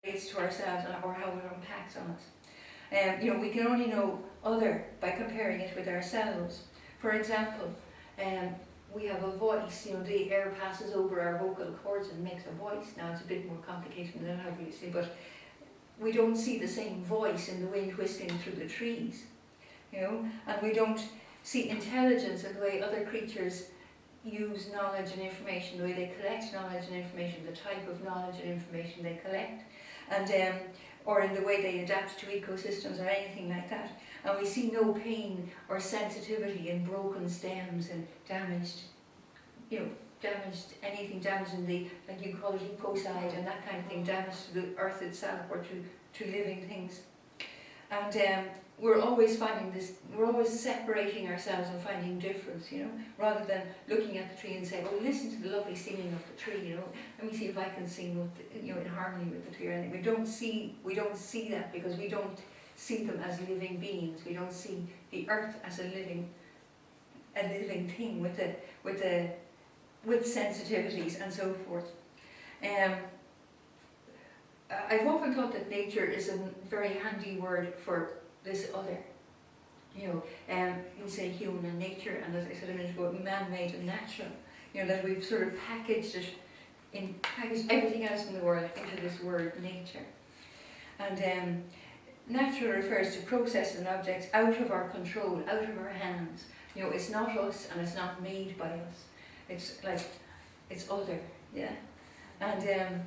relates to ourselves or how it impacts on us. We can only know other by comparing it with ourselves. For example, we have a voice, the air passes over our vocal cords and makes a voice. Now it's a bit more complicated than that obviously, but we don't see the same voice in the wind whistling through the trees, and we don't see intelligence in the way other creatures use knowledge and information, the way they collect knowledge and information, the type of knowledge and information they collect, and or in the way they adapt to ecosystems or anything like that. And we see no pain or sensitivity in broken stems and damaged anything damaging the, like you call it, ecocide and that kind of thing, damage to the earth itself or to living things. And we're always separating ourselves and finding difference, rather than looking at the tree and saying, oh, listen to the lovely singing of the tree, let me see if I can sing with in harmony with the tree. And we don't see that because we don't see them as living beings. We don't see the earth as a living thing with sensitivities and so forth. I've often thought that nature is a very handy word for this other. You say human and nature, and as I said a minute ago, man-made and natural. That we've sort of packaged everything else in the world into this word nature. And natural refers to processes and objects out of our control, out of our hands. It's not us and it's not made by us. It's like, it's other, yeah. And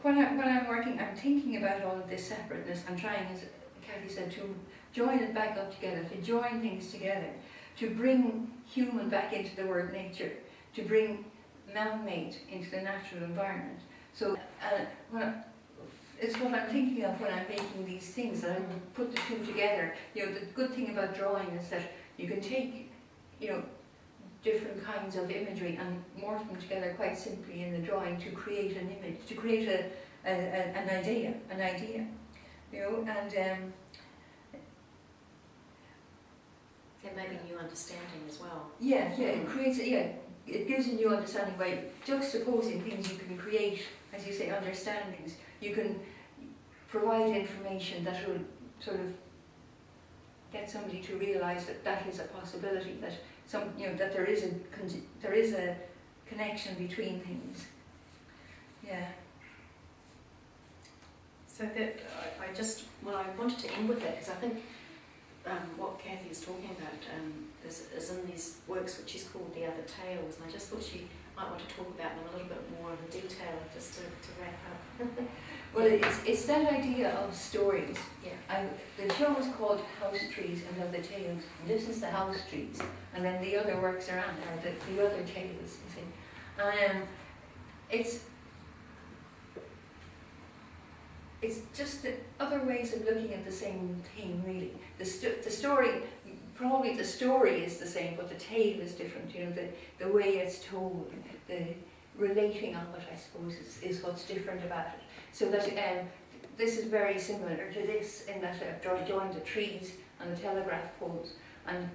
when I'm working, I'm thinking about all of this separateness. I'm trying, as Cathy said, to join it back up together, to join things together, to bring human back into the word nature, to bring man-made into the natural environment. So it's what I'm thinking of when I'm making these things, that I put the two together. The good thing about drawing is that you can take, different kinds of imagery and morph them together quite simply in the drawing to create an image, to create an idea, and it may be new understanding as well. Yeah, it gives a new understanding by juxtaposing things. You can create, as you say, understandings. You can provide information that will sort of get somebody to realise that is a possibility, that that there is a connection between things. Yeah. So that I wanted to end with that, because I think what Cathy is talking about is in these works which is called The Other Tales, and I just thought she might want to talk about them a little bit more in detail, just to wrap up. Well, it's that idea of stories. Yeah. The show is called House Trees and Other Tales. And this is the house trees, and then the other works around are the other tales. You see, it's just the other ways of looking at the same thing. Really, the story. Probably the story is the same, but the tale is different. The way it's told, the relating of it, I suppose, is what's different about it. So that this is very similar to this in that I've joined the trees and the telegraph poles. And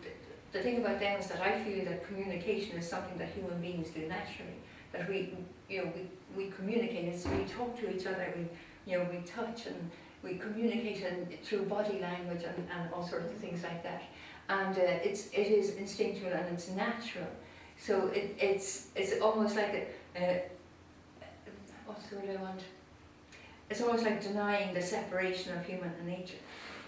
the thing about them is that I feel that communication is something that human beings do naturally. That we communicate, we talk to each other, we touch and we communicate through body language and all sorts of things like that. And it is instinctual and it's natural. So it's almost like what's the word I want? It's almost like denying the separation of human and nature,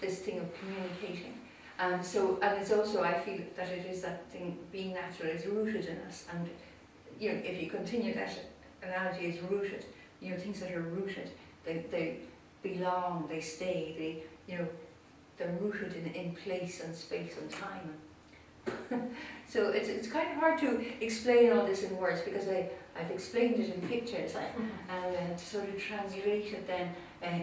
this thing of communicating. And it's also, I feel that it is that thing, being natural is rooted in us. And if you continue that analogy, is rooted. Things that are rooted, they belong, they stay, they're rooted in place and space and time. So it's kind of hard to explain all this in words, because I've explained it in pictures and sort of translated them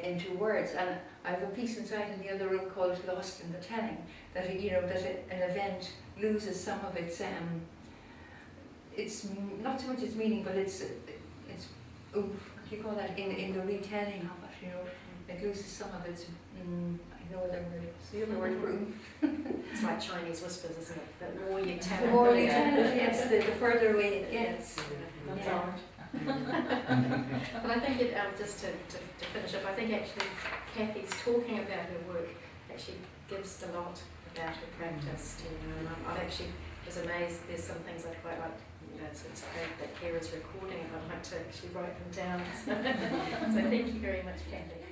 into words. And I have a piece inside in the other room called Lost in the Telling, that an event loses some of its not so much its meaning, but it's what do you call that, in the retelling of it, it loses some of its I know other word. It's the other word for oomph. It's like Chinese whispers, isn't it? The more you tell it, the more you tell it, yes, the further away it gets. Yes. But I think it, just to finish up, I think actually Cathy's talking about her work actually gives a lot about her practice. You know, and I've actually was amazed. There's some things I'd quite like. You know, it's great that Kira's recording, and I'd like to actually write them down. So thank you very much, Cathy.